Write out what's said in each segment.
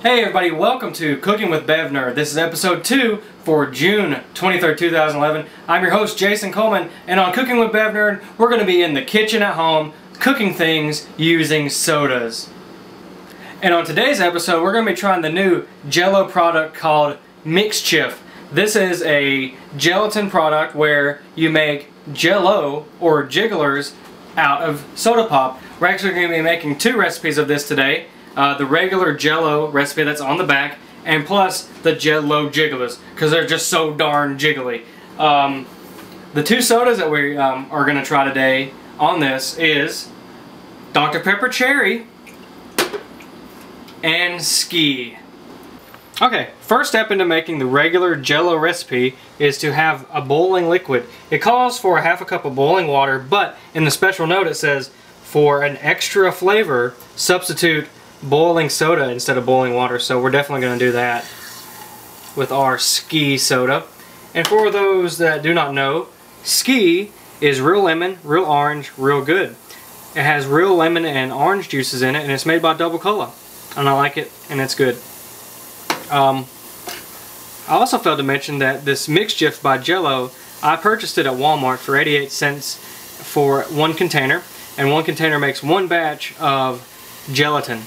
Hey everybody, welcome to Cooking with BevNerd. This is episode 2 for June 23rd, 2011. I'm your host, Jason Coleman, and on Cooking with BevNerd, we're going to be in the kitchen at home, cooking things using sodas. And on today's episode, we're going to be trying the new Jello product called Mixchief. This is a gelatin product where you make Jello, or jigglers, out of soda pop. We're actually going to be making 2 recipes of this today. The regular Jello recipe that's on the back, and plus the Jello jigglers, because they're just so darn jiggly. The 2 sodas that we are going to try today on this is Dr. Pepper Cherry and Ski. Okay, first step into making the regular Jello recipe is to have a boiling liquid. It calls for half a cup of boiling water, but in the special note it says for an extra flavor, substitute boiling soda instead of boiling water, so we're definitely going to do that with our Ski soda. And for those that do not know, Ski is real lemon, real orange, real good. It has real lemon and orange juices in it, and it's made by Double Cola, and I like it, and it's good. I also failed to mention that this Mixchief by Jello, I purchased it at Walmart for 88 cents for 1 container, and 1 container makes 1 batch of gelatin.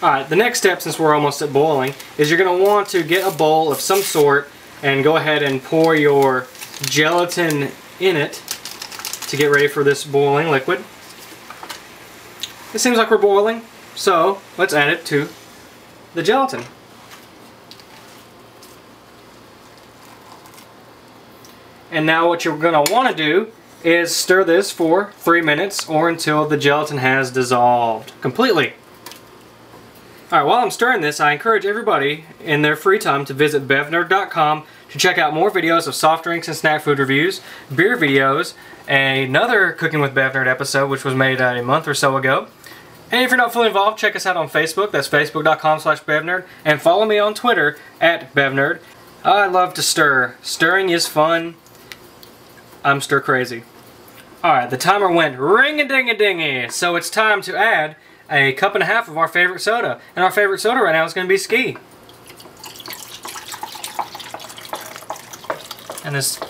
Alright, the next step, since we're almost at boiling, is you're going to want to get a bowl of some sort and go ahead and pour your gelatin in it to get ready for this boiling liquid. It seems like we're boiling, so let's add it to the gelatin. And now what you're going to want to do is stir this for 3 minutes or until the gelatin has dissolved completely. Alright, while I'm stirring this, I encourage everybody in their free time to visit BevNerd.com to check out more videos of soft drinks and snack food reviews, beer videos, another Cooking with BevNerd episode which was made a month or so ago. And if you're not fully involved, check us out on Facebook. That's facebook.com/BevNerd. And follow me on Twitter at BevNerd. I love to stir. Stirring is fun. I'm stir crazy. Alright, the timer went ring-a-ding-a-dingy, so it's time to add a cup and a half of our favorite soda. And our favorite soda right now is going to be Ski. And this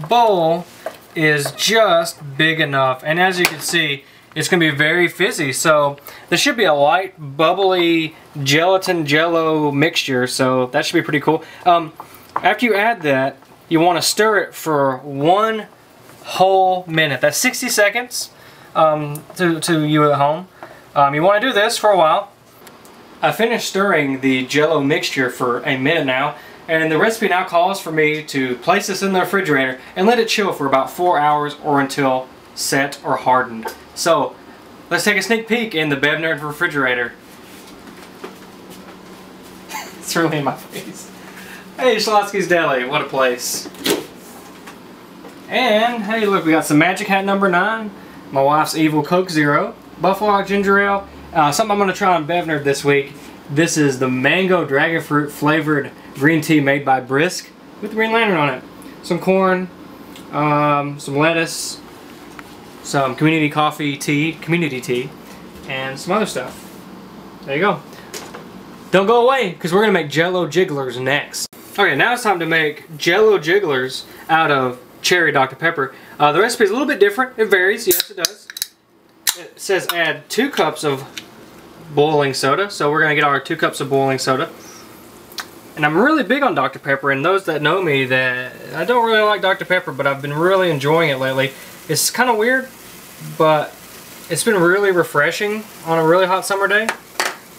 bowl is just big enough. And as you can see, it's going to be very fizzy. So this should be a light, bubbly gelatin Jello mixture. So that should be pretty cool. After you add that, you want to stir it for 1 whole minute. That's 60 seconds to you at home. You want to do this for a while. I finished stirring the Jello mixture for a minute now, and the recipe now calls for me to place this in the refrigerator and let it chill for about 4 hours or until set or hardened. So let's take a sneak peek in the BevNerd refrigerator. It's really in my face. Hey, Schlotsky's Deli, what a place. And hey, look, we got some Magic Hat number 9, my wife's Evil Coke Zero, Buffalo Rock Ginger Ale, something I'm going to try on BevNerd this week. This is the Mango Dragon Fruit flavored green tea made by Brisk with the Green Lantern on it. Some corn, some lettuce, some community tea, and some other stuff. There you go. Don't go away, because we're going to make Jello jigglers next. Okay, now it's time to make Jello jigglers out of cherry Dr. Pepper. The recipe is a little bit different. It varies. Yes, it does. It says add 2 cups of boiling soda, so we're going to get our 2 cups of boiling soda. And I'm really big on Dr. Pepper, and those that know me, that I don't really like Dr. Pepper, but I've been really enjoying it lately. It's kind of weird, but it's been really refreshing on a really hot summer day,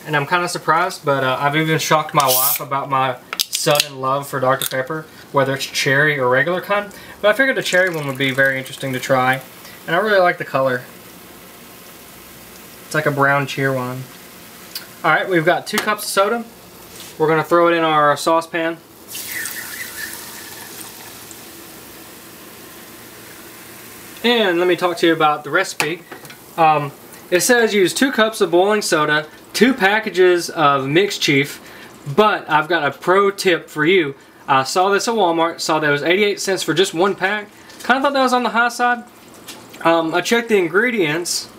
and I'm kind of surprised, but I've even shocked my wife about my sudden love for Dr. Pepper, whether it's cherry or regular kind. But I figured the cherry one would be very interesting to try, and I really like the color. It's like a brown cheer wine. Alright, we've got 2 cups of soda. We're going to throw it in our saucepan. And let me talk to you about the recipe. It says use 2 cups of boiling soda, 2 packages of Mixchief, but I've got a pro tip for you. I saw this at Walmart, saw that it was 88 cents for just 1 pack. Kind of thought that was on the high side. I checked the ingredients.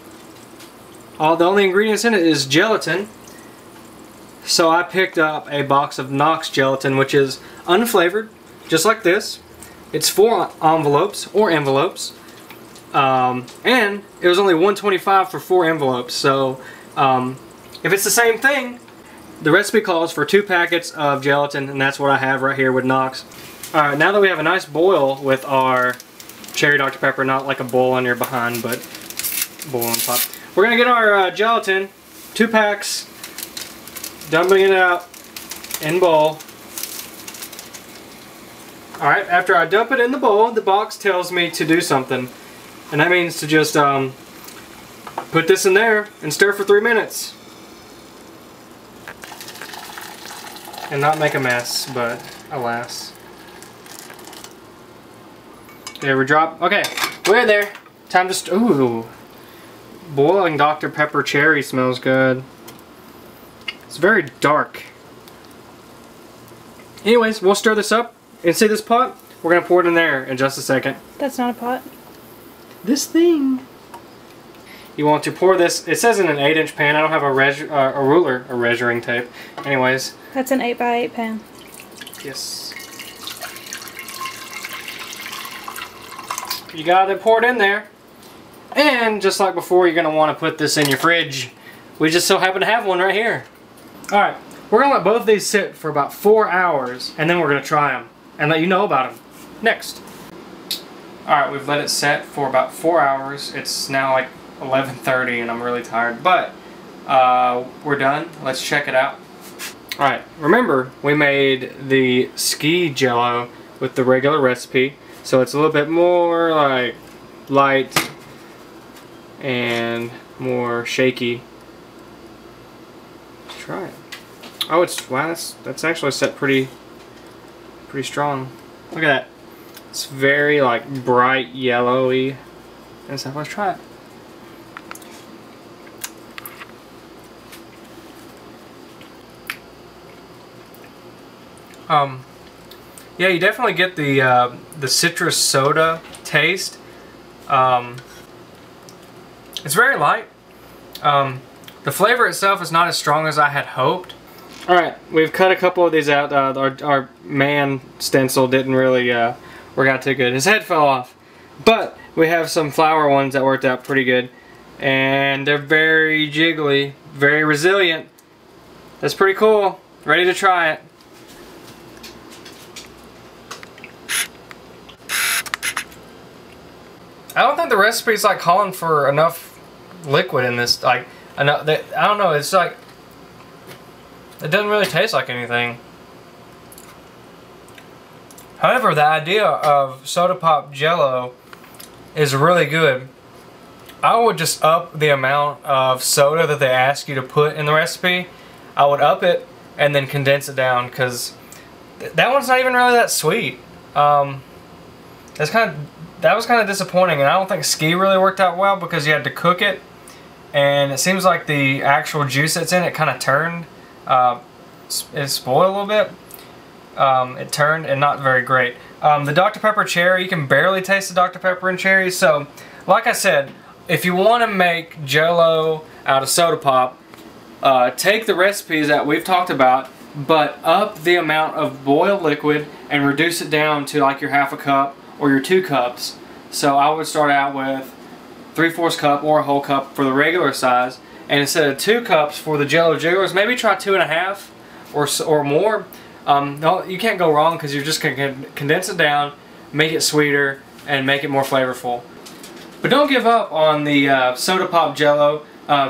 The only ingredients in it is gelatin, So I picked up a box of Knox gelatin, which is unflavored, just like this. It's 4 envelopes, and it was only $1.25 for 4 envelopes. So if it's the same thing, the recipe calls for 2 packets of gelatin, and that's what I have right here with Knox. Alright, now that we have a nice boil with our cherry Dr. Pepper, not like a boil on your behind, but boil on top. We're going to get our gelatin, 2 packs, dumping it out in bowl. Alright, after I dump it in the bowl, the box tells me to do something. And that means to just put this in there and stir for 3 minutes. And not make a mess, but alas. There we drop. Okay, we're there. Time to ooh. Boiling Dr. Pepper cherry smells good. It's very dark. Anyways, we'll stir this up. And see this pot? We're going to pour it in there in just a second. That's not a pot. This thing. You want to pour this. It says in an 8-inch pan. I don't have a measuring tape. Anyways. That's an 8x8 pan. Yes. You got to pour it in there. And just like before, you're going to want to put this in your fridge. We just so happen to have one right here. Alright, we're going to let both of these sit for about 4 hours, and then we're going to try them and let you know about them next. Alright, we've let it set for about 4 hours. It's now like 11:30 and I'm really tired, but we're done. Let's check it out. Alright, remember we made the ski Jello with the regular recipe, so it's a little bit more like light and more shaky. Let's try it. Oh, it's wow, that's actually set pretty strong. Look at that. It's very like bright yellowy and stuff. Let's try it. Yeah, you definitely get the citrus soda taste. It's very light. The flavor itself is not as strong as I had hoped. Alright, we've cut a couple of these out. Our man stencil didn't really work out too good. His head fell off. But we have some flower ones that worked out pretty good. And they're very jiggly, very resilient. That's pretty cool. Ready to try it. I don't think the recipe's like calling for enough liquid in this. Like, I don't know. It's like it doesn't really taste like anything. However, the idea of soda pop Jello is really good. I would just up the amount of soda that they ask you to put in the recipe. I would up it and then condense it down, because that one's not even really that sweet. That was kind of disappointing, and I don't think ski really worked out well because you had to cook it, and it seems like the actual juice that's in it kind of turned. It spoiled a little bit. It turned and not very great. The Dr. Pepper cherry, you can barely taste the Dr. Pepper and cherry. So, like I said, if you want to make Jello out of soda pop, take the recipes that we've talked about, but up the amount of boiled liquid and reduce it down to like your half a cup or your 2 cups. So I would start out with 3/4 cup or a whole cup for the regular size, and instead of 2 cups for the Jello Jigglers, maybe try 2.5 or more. No, you can't go wrong because you're just going to condense it down, make it sweeter, and make it more flavorful. But don't give up on the soda pop Jello.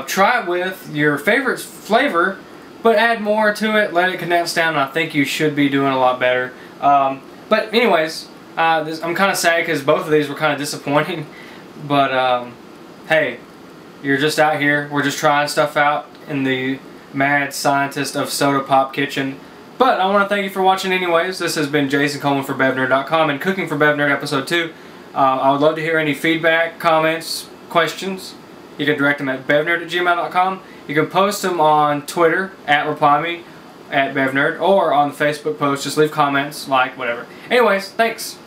Try it with your favorite flavor, but add more to it, let it condense down, and I think you should be doing a lot better. But anyways, I'm kind of sad because both of these were kind of disappointing. But hey, you're just out here. We're just trying stuff out in the mad scientist of soda pop kitchen. But I want to thank you for watching anyways. This has been Jason Coleman for BevNerd.com and Cooking for BevNerd Episode 2. I would love to hear any feedback, comments, questions. You can direct them at bevnerd@gmail.com. You can post them on Twitter @ReplyMe @BevNerd, or on the Facebook post. Just leave comments, like, whatever. Anyways, thanks.